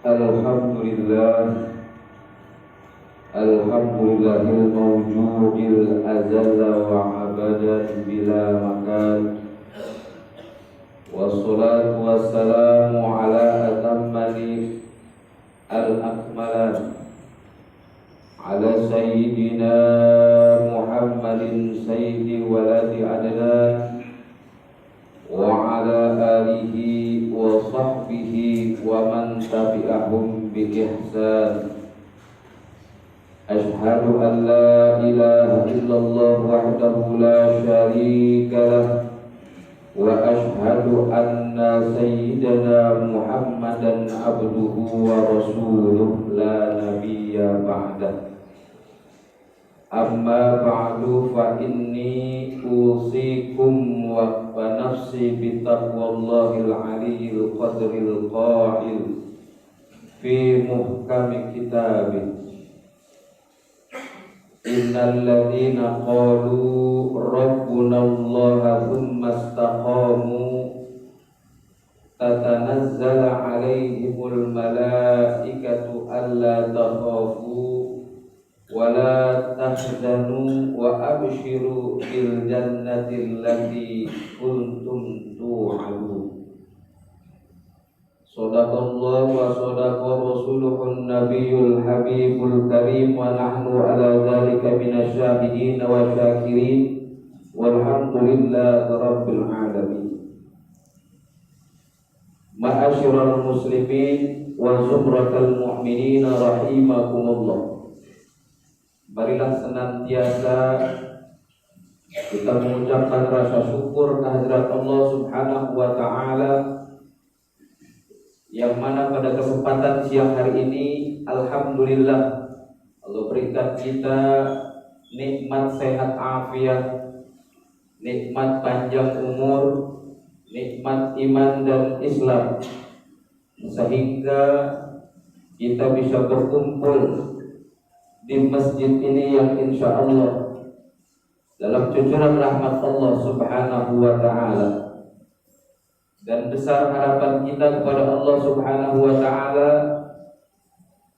Alhamdulillah, Alhamdulillahil mawjudil azalla wa abada bila makan. Wassalatu wassalamu ala atammali al-akmalan ala sayyidina Muhammadin sayyidi waladi adnan wa ala alihi wa sahbihi wa man tabi'ahum bi ihsan. Ashhadu an la ilaha illallah wahdahu la syarika lah wa ashhadu anna sayyidana Muhammadan abduhu wa rasuluh la nabiyya ba'dah. Amma ba'du fa inni usikum wa nafsi bi taqwallahil aliyyil qadril qa'il fi muhkami kitabih. Innal ladzina qalu rabbuna Allah thumma istaqamu tatanazzalu 'alaihimul malaikatu alla takhafu wa la tahzanu wa abshiru bil jannati allati kuntum tu'adun. Sadaqallahu wa sadaqa rasuluhun nabiyul habibul karim wa nahnu ala dzalika minasyahidin wa syakirin walhamdulillahi rabbil alamin. Ma'asyiral muslimin wa zumratal mu'minin rahimakumullah. Marilah senantiasa kita mengucapkan rasa syukur kehadirat Allah Subhanahu wa taala, yang mana pada kesempatan siang hari ini alhamdulillah Allah berikan kita nikmat sehat afiat, nikmat panjang umur, nikmat iman dan Islam, sehingga kita bisa berkumpul di masjid ini yang insya Allah dalam cucuran rahmat Allah Subhanahu wa ta'ala. Dan besar harapan kita kepada Allah Subhanahu wa ta'ala,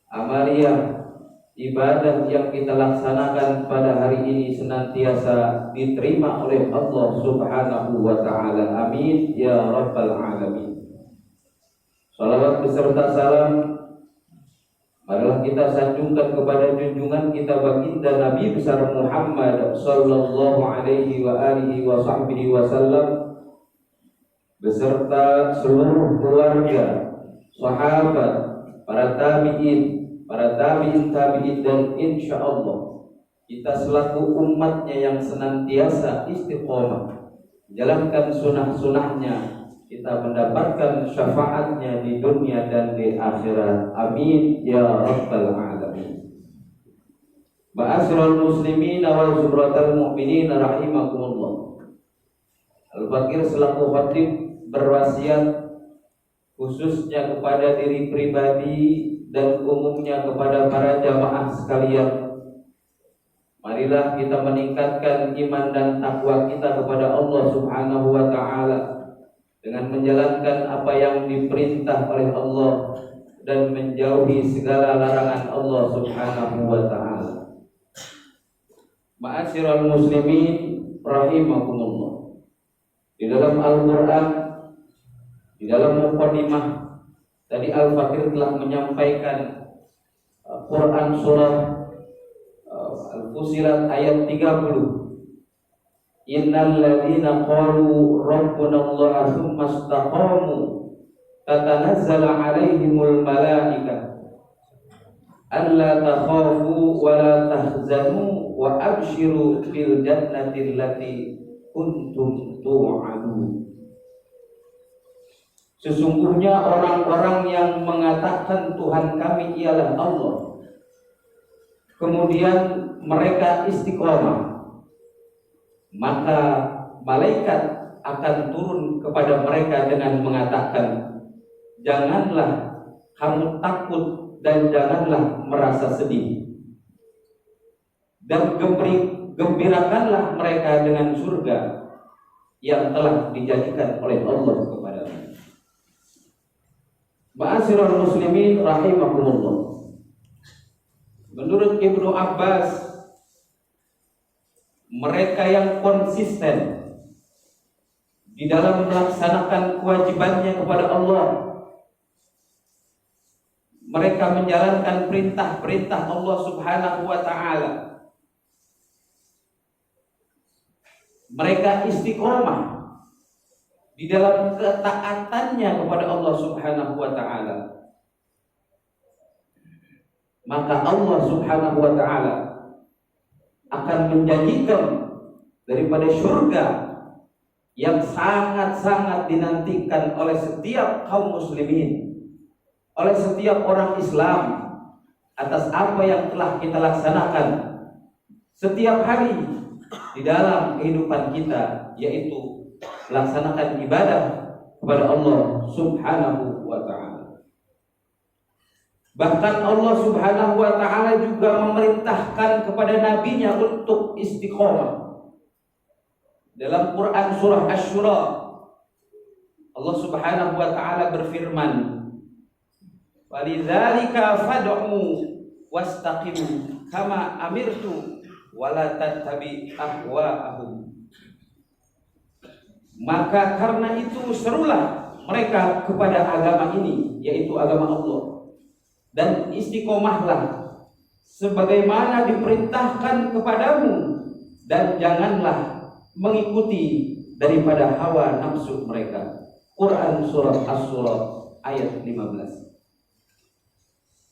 amaliyah ibadah yang kita laksanakan pada hari ini senantiasa diterima oleh Allah Subhanahu wa ta'ala. Amin ya rabbal alamin. Salawat beserta salam marilah kita sanjungkan kepada junjungan kita baginda Nabi besar Muhammad sallallahu alaihi wa alihi wa sahbihi wasallam beserta seluruh keluarga, sahabat, para tabi'in dan insya Allah kita selaku umatnya yang senantiasa istiqomah jalankan sunnah-sunnahnya, kita mendapatkan syafaatnya di dunia dan di akhirat. Amin ya rabbal alamin. Ma'asyiral muslimin wa zumratal mu'minin rahimakumullah. Al-Fakir selaku khatib berwasiat khususnya kepada diri pribadi dan umumnya kepada para jamaah sekalian. Marilah kita meningkatkan iman dan takwa kita kepada Allah Subhanahu wa ta'ala dengan menjalankan apa yang diperintah oleh Allah dan menjauhi segala larangan Allah Subhanahu wa ta'ala. Ma'asyiral muslimin rahimakumullah. Di dalam Al-Quran, di dalam muqaddimah tadi Al-Fakir telah menyampaikan Quran surah Al-Fusilat ayat 30. Innal ladzina qalu rabbuna Allah tsumma istaqamu tatanazzalu 'alaihimul malaikatu alla takhafu wa la tahzanu wa abshiru bil jannati allati kuntum tu'adun. Sesungguhnya orang-orang yang mengatakan Tuhan kami ialah Allah, kemudian mereka istiqomah, maka malaikat akan turun kepada mereka dengan mengatakan, janganlah kamu takut dan janganlah merasa sedih, dan gembirakanlah mereka dengan surga yang telah dijadikan oleh Allah kepada mereka. Ma'asyiral muslimin rahimakumullah. Menurut Ibnu Abbas, mereka yang konsisten di dalam melaksanakan kewajibannya kepada Allah, mereka menjalankan perintah-perintah Allah Subhanahu wa taala, mereka istiqomah di dalam ketaatannya kepada Allah Subhanahu wa taala, maka Allah Subhanahu wa taala akan menjanjikan daripada surga yang sangat-sangat dinantikan oleh setiap kaum muslimin, oleh setiap orang Islam atas apa yang telah kita laksanakan setiap hari di dalam kehidupan kita, yaitu melaksanakan ibadah kepada Allah Subhanahu wa ta'ala. Bahkan Allah Subhanahu wa ta'ala juga memerintahkan kepada nabinya untuk istiqomah. Dalam Quran surah Asy-Syura, Allah Subhanahu wa ta'ala berfirman, "Walidzalika fad'u wastaqim kama amirtu wa la tattabi ahwa'ahum." Maka karena itu serulah mereka kepada agama ini, yaitu agama Allah, dan istiqomahlah sebagaimana diperintahkan kepadamu, dan janganlah mengikuti daripada hawa nafsu mereka. Quran surah Asy-Syura ayat 15.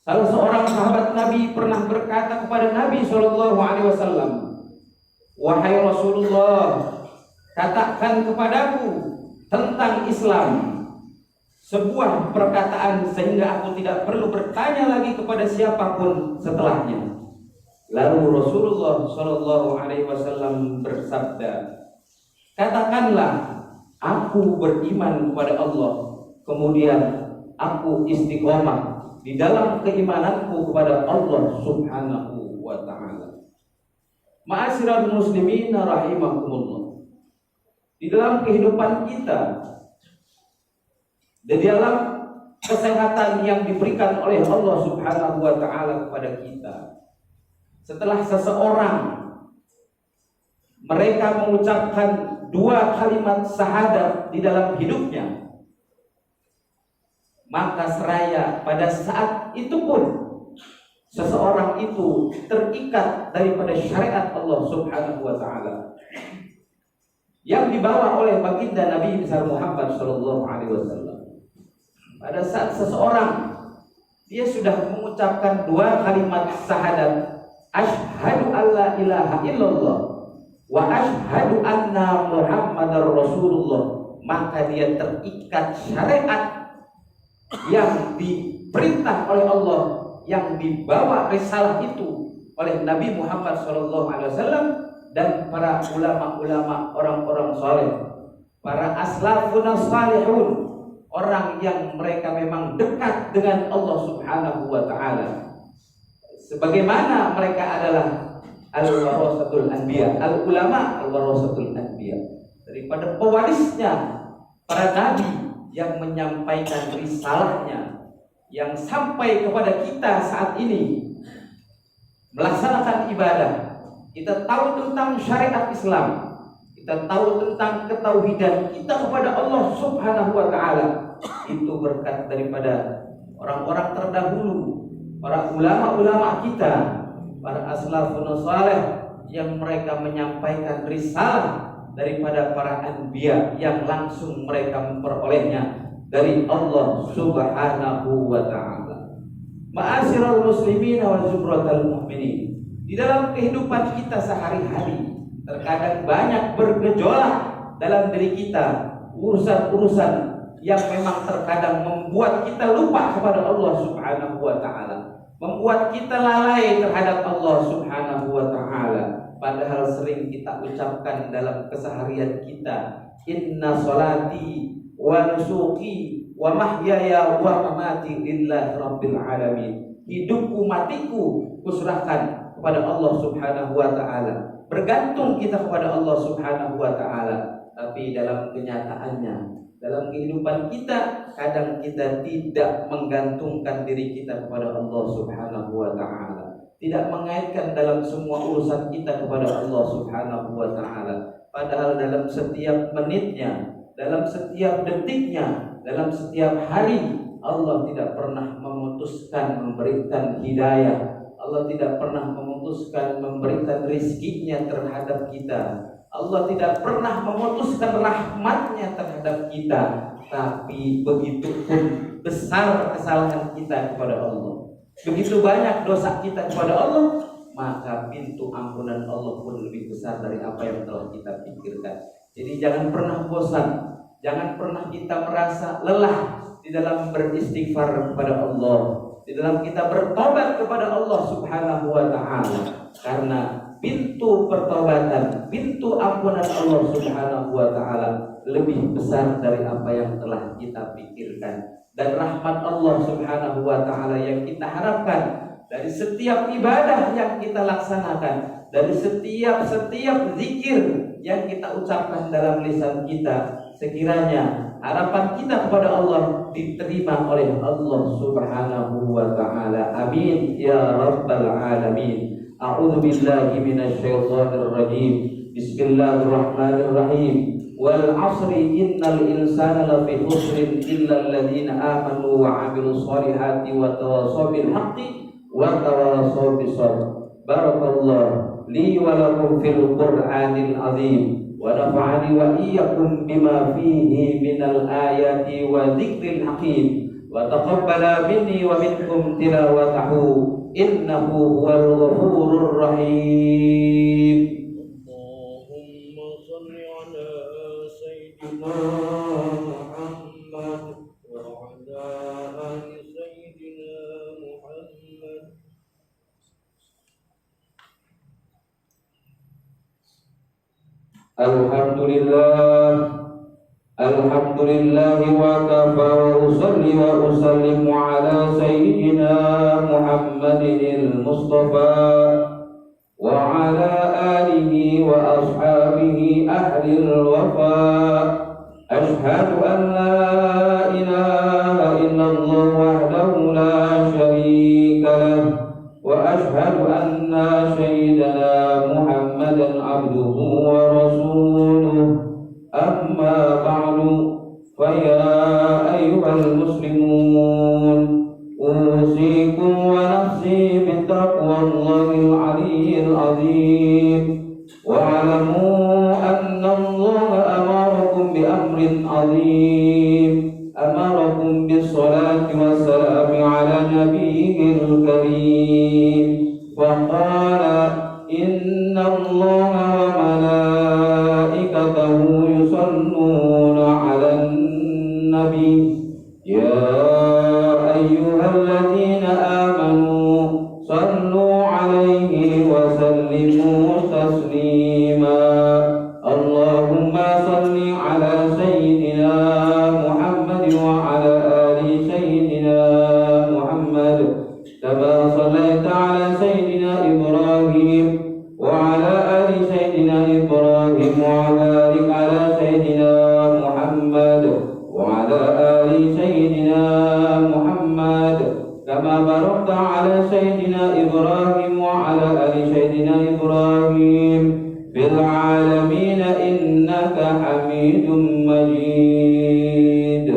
Salah seorang sahabat Nabi pernah berkata kepada Nabi SAW, "Wahai Rasulullah, katakan kepadaku tentang Islam sebuah perkataan sehingga aku tidak perlu bertanya lagi kepada siapapun setelahnya." Lalu Rasulullah SAW bersabda, "Katakanlah, aku beriman kepada Allah, kemudian aku istiqomah di dalam keimananku kepada Allah Subhanahu wa ta'ala." Ma'asyiral muslimin rahimakumullah. Di dalam kehidupan kita, di dalam kesehatan yang diberikan oleh Allah Subhanahu wa ta'ala kepada kita, setelah seseorang mereka mengucapkan 2 kalimat syahadat di dalam hidupnya, maka seraya pada saat itu pun seseorang itu terikat daripada syariat Allah Subhanahu wa ta'ala yang dibawa oleh baginda Nabi besar Muhammad sallallahu alaihi wasallam. Pada saat seseorang dia sudah mengucapkan 2 kalimat syahadat, asyhadu alla ilaha illallah wa asyhadu anna Muhammadar Rasulullah, maka dia terikat syariat yang diperintah oleh Allah, yang dibawa risalah itu oleh Nabi Muhammad SAW dan para ulama-ulama, orang-orang saleh, para aslafun salihun, orang yang mereka memang dekat dengan Allah Subhanahu wa ta'ala. Sebagaimana mereka adalah al-warasatul anbiya, al-ulama al-warasatul anbiya, daripada pewarisnya para nabi yang menyampaikan risalahnya, yang sampai kepada kita saat ini melaksanakan ibadah. Kita tahu tentang syariat Islam, kita tahu tentang ketauhidan kita kepada Allah Subhanahu wa ta'ala. Itu berkat daripada orang-orang terdahulu, para ulama-ulama kita, para aslafun salih, yang mereka menyampaikan risalah daripada para anbiya yang langsung mereka memperolehnya dari Allah Subhanahu wa ta'ala. Ma'asyiral muslimin wa zumratal mu'minin. Di dalam kehidupan kita sehari-hari terkadang banyak bergejolak dalam diri kita, urusan-urusan yang memang terkadang membuat kita lupa kepada Allah Subhanahu wa ta'ala, membuat kita lalai terhadap Allah Subhanahu wa ta'ala. Padahal sering kita ucapkan dalam keseharian kita, inna sholati wa nusuki wa mahyaya wa mamati lillahi rabbil alamin. Hidupku matiku kuserahkan kepada Allah Subhanahu wa ta'ala. Bergantung kita kepada Allah Subhanahu wa ta'ala. Tapi dalam kenyataannya dalam kehidupan kita, kadang kita tidak menggantungkan diri kita kepada Allah Subhanahu wa taala, tidak mengaitkan dalam semua urusan kita kepada Allah Subhanahu wa taala. Padahal dalam setiap menitnya, dalam setiap detiknya, dalam setiap hari, Allah tidak pernah memutuskan memberikan hidayah. Allah tidak pernah memutuskan memberikan rizkinya terhadap kita. Allah tidak pernah memutuskan rahmatnya terhadap kita. Tapi begitu pun besar kesalahan kita kepada Allah, begitu banyak dosa kita kepada Allah, maka pintu ampunan Allah pun lebih besar dari apa yang telah kita pikirkan. Jadi jangan pernah bosan, jangan pernah kita merasa lelah di dalam beristighfar kepada Allah, di dalam kita bertobat kepada Allah Subhanahu wa taala. Karena pintu pertobatan, pintu ampunan Allah Subhanahu wa taala lebih besar dari apa yang telah kita pikirkan. Dan rahmat Allah Subhanahu wa taala yang kita harapkan dari setiap ibadah yang kita laksanakan, dari setiap zikir yang kita ucapkan dalam lisan kita, sekiranya harapan kita kepada Allah diterima oleh Allah Subhanahu wa taala. Amin ya rabbal alamin. A'udzu billahi minasyaitonir rajim. Bismillahirrahmanirrahim. Wal 'asri innal insana lafi khusrin illa alladziina aamanu wa 'amilus shalihati wa tawassaw bil haqqi wa tawassaw bis sabr. Barakallahu li wa lakum fil Qur'anil 'azim. Wa nafa'ani wa iyyakum bima fihi minal ayati wa dzikril hakim. Wa taqabbala minni wa minkum tilawatahu innahu huwal ghafurur rahim. Allahumma shalli ala sayyidina Muhammad wa ala ali sayyidina Muhammad. Alhamdulillah wa kafa wa usalli wa usallimu ala sayyidina Muhammadinil Mustafa wa ala alihi wa ashabihi ahlil wafa. Ashhadu an la ilaha illallah wahdahu la syarika lah wa ashhadu anna sayyidina Muhammadan abduhu wa rasuluh. Amma ba'du, faya ayyuhal muslimun, usikum wa nafsi bittaqwallahil aliyyil azim. Wa'lamu anna Allah amarakum bi amrin azim, amarakum bis salati wassalami ala nabiyyil karim. Faqala inna Allah wa malaikatahu yusalluna 'alan nabi ya ayyuhalladzina amanu sallu 'alaihi wa sallimu taslima. Allahumma salli 'ala sayyidina Muhammad wa 'ala ali sayyidina Muhammad kama sallaita 'ala sayyidina Ibrahim wa 'ala ali sayyidina Ibrahim wa 'barik 'ala sayyidina Muhammad wa 'ala ali sayyidina Muhammad kama barakta 'ala sayyidina Ibrahim wa 'ala ali sayyidina Ibrahim fil 'alamin innaka Hamidum Majid.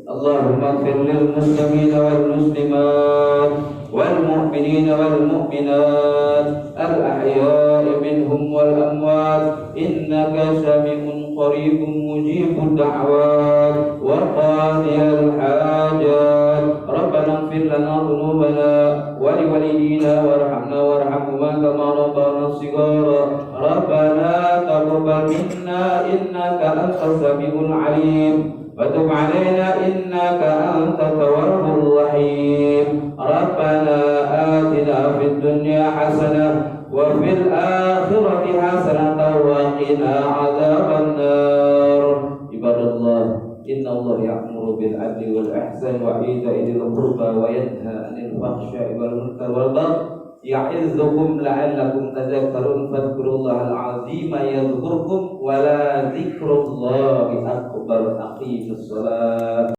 Allahumma ighfir lil muslimin wal muslimat wal mu'minin wal mu'minat al ahya'i minhum wal amwat innaka sami'un qaribun mujibud da'wat wa qadiyal hajat. Rabbana ighfir lana dhunubana wa li walidina warhamna warhamhuma kama rabbana shighara. Rabbana taqabbal minna innaka antas samiul alim wa tub 'alaina innaka antat tawwabur rahim. Rabbana atina fid dunya hasanah wa fil akhirati hasanah wa qina 'adzabannar. Ibadallah, inna Allah ya'muru bil 'adli wal ihsani wa ita'i dzil qurba wa yanha 'anil fahsya'i wal munkari wal baghi ya'idzukum la'allakum tadhakkarun. Fadhkurullahal 'azima yadhkurkum wa la dzikrullahi akbar. aqimus shalah.